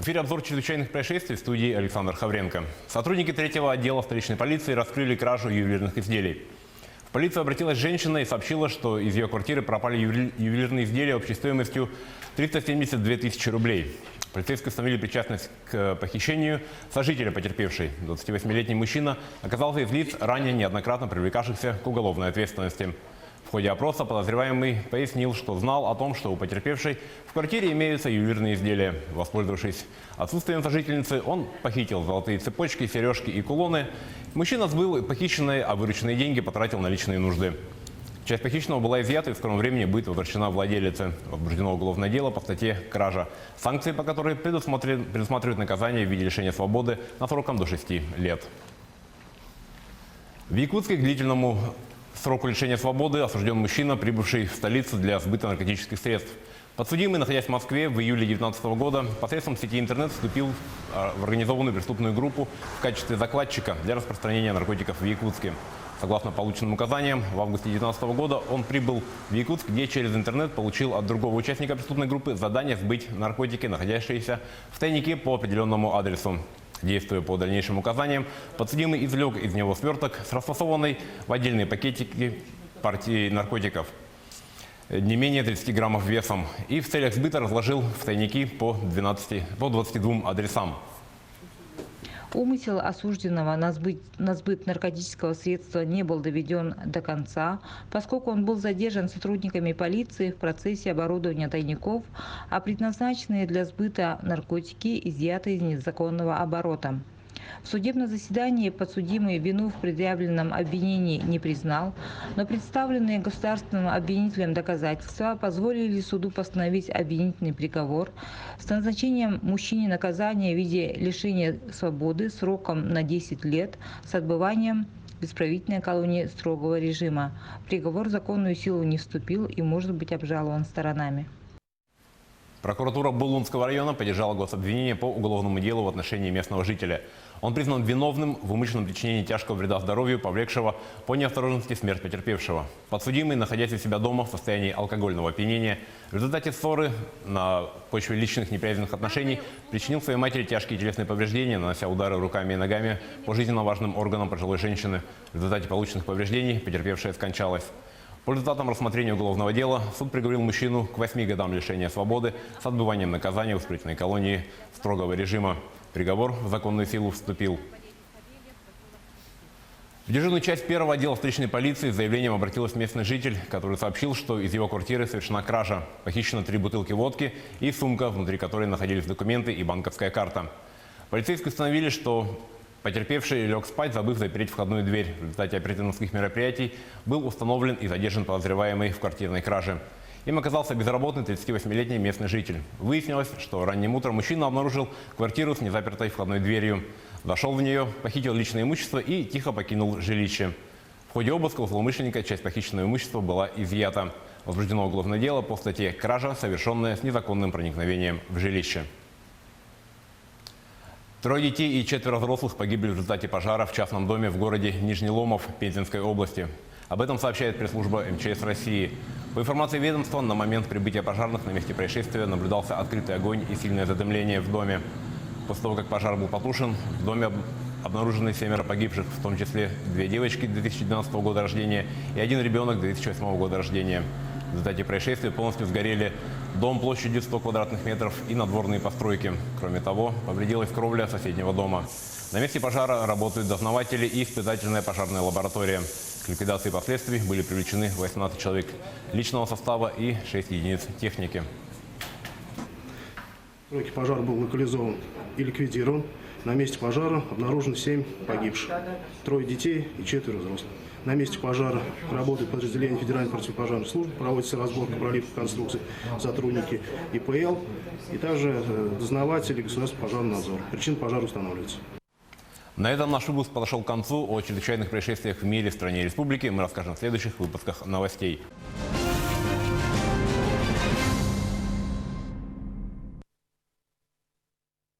эфире обзор чрезвычайных происшествий, в студии Александр Хавренко. Сотрудники 3-го отдела столичной полиции раскрыли кражу ювелирных изделий. В полицию обратилась женщина и сообщила, что из ее квартиры пропали ювелирные изделия общей стоимостью 372 тысячи рублей. Полицейские установили причастность к похищению сожителя потерпевшей. 28-летний мужчина оказался из лиц, ранее неоднократно привлекавшихся к уголовной ответственности. В ходе опроса подозреваемый пояснил, что знал о том, что у потерпевшей в квартире имеются ювелирные изделия. Воспользовавшись отсутствием сожительницы, он похитил золотые цепочки, сережки и кулоны. Мужчина сбыл похищенные, а вырученные деньги потратил на личные нужды. Часть похищенного была изъята и в скором времени будет возвращена владелице. Возбуждено уголовное дело по статье «Кража», санкции по которой предусматривают наказание в виде лишения свободы на сроком до 6 лет. В Якутске к длительному сроку лишения свободы осужден мужчина, прибывший в столицу для сбыта наркотических средств. Подсудимый, находясь в Москве в июле 2019 года, посредством сети интернет вступил в организованную преступную группу в качестве закладчика для распространения наркотиков в Якутске. Согласно полученным указаниям, в августе 2019 года он прибыл в Якутск, где через интернет получил от другого участника преступной группы задание сбыть наркотики, находящиеся в тайнике по определенному адресу. Действуя по дальнейшим указаниям, подсудимый извлек из него сверток с расфасованной в отдельные пакетики партии наркотиков не менее 30 граммов весом и в целях сбыта разложил в тайники по 22 адресам. Умысел осужденного на сбыт наркотического средства не был доведен до конца, поскольку он был задержан сотрудниками полиции в процессе оборудования тайников, а предназначенные для сбыта наркотики изъяты из незаконного оборота. В судебном заседании подсудимый вину в предъявленном обвинении не признал, но представленные государственным обвинителем доказательства позволили суду постановить обвинительный приговор с назначением мужчине наказания в виде лишения свободы сроком на 10 лет с отбыванием в исправительной колонии строгого режима. Приговор в законную силу не вступил и может быть обжалован сторонами. Прокуратура Булунского района поддержала гособвинение по уголовному делу в отношении местного жителя. Он признан виновным в умышленном причинении тяжкого вреда здоровью, повлекшего по неосторожности смерть потерпевшего. Подсудимый, находясь у себя дома в состоянии алкогольного опьянения, в результате ссоры на почве личных неприязненных отношений причинил своей матери тяжкие телесные повреждения, нанося удары руками и ногами по жизненно важным органам пожилой женщины. В результате полученных повреждений потерпевшая скончалась. По результатам рассмотрения уголовного дела суд приговорил мужчину к 8 годам лишения свободы с отбыванием наказания в исправительной колонии строгого режима. Приговор в законную силу вступил. В дежурную часть 1-го отдела встречной полиции с заявлением обратилась местный житель, который сообщил, что из его квартиры совершена кража. Похищено 3 бутылки водки и сумка, внутри которой находились документы и банковская карта. Полицейские установили, что потерпевший лег спать, забыв запереть входную дверь. В результате оперативных мероприятий был установлен и задержан подозреваемый в квартирной краже. Им оказался безработный 38-летний местный житель. Выяснилось, что ранним утром мужчина обнаружил квартиру с незапертой входной дверью. Зашел в нее, похитил личное имущество и тихо покинул жилище. В ходе обыска у злоумышленника часть похищенного имущества была изъята. Возбуждено уголовное дело по статье «Кража, совершенная с незаконным проникновением в жилище». 3 детей и 4 взрослых погибли в результате пожара в частном доме в городе Нижний Ломов Пензенской области. Об этом сообщает пресс-служба МЧС России. По информации ведомства, на момент прибытия пожарных на месте происшествия наблюдался открытый огонь и сильное задымление в доме. После того, как пожар был потушен, в доме обнаружены 7 погибших, в том числе 2 девочки 2012 года рождения и 1 ребенок 2008 года рождения. В результате происшествия полностью сгорели дом площадью 100 квадратных метров и надворные постройки. Кроме того, повредилась кровля соседнего дома. На месте пожара работают дознаватели и испытательная пожарная лаборатория. К ликвидации последствий были привлечены 18 человек личного состава и 6 единиц техники. Пожар был локализован и ликвидирован. На месте пожара обнаружено 7 погибших, 3 детей и 4 взрослых. На месте пожара работают подразделения Федеральной противопожарной службы, проводится разборка пролитых конструкций, сотрудники ИПЛ и также дознаватели Государственного пожарного надзора. Причина пожара устанавливается. На этом наш выпуск подошел к концу. О чрезвычайных происшествиях в мире, стране и республике мы расскажем в следующих выпусках новостей.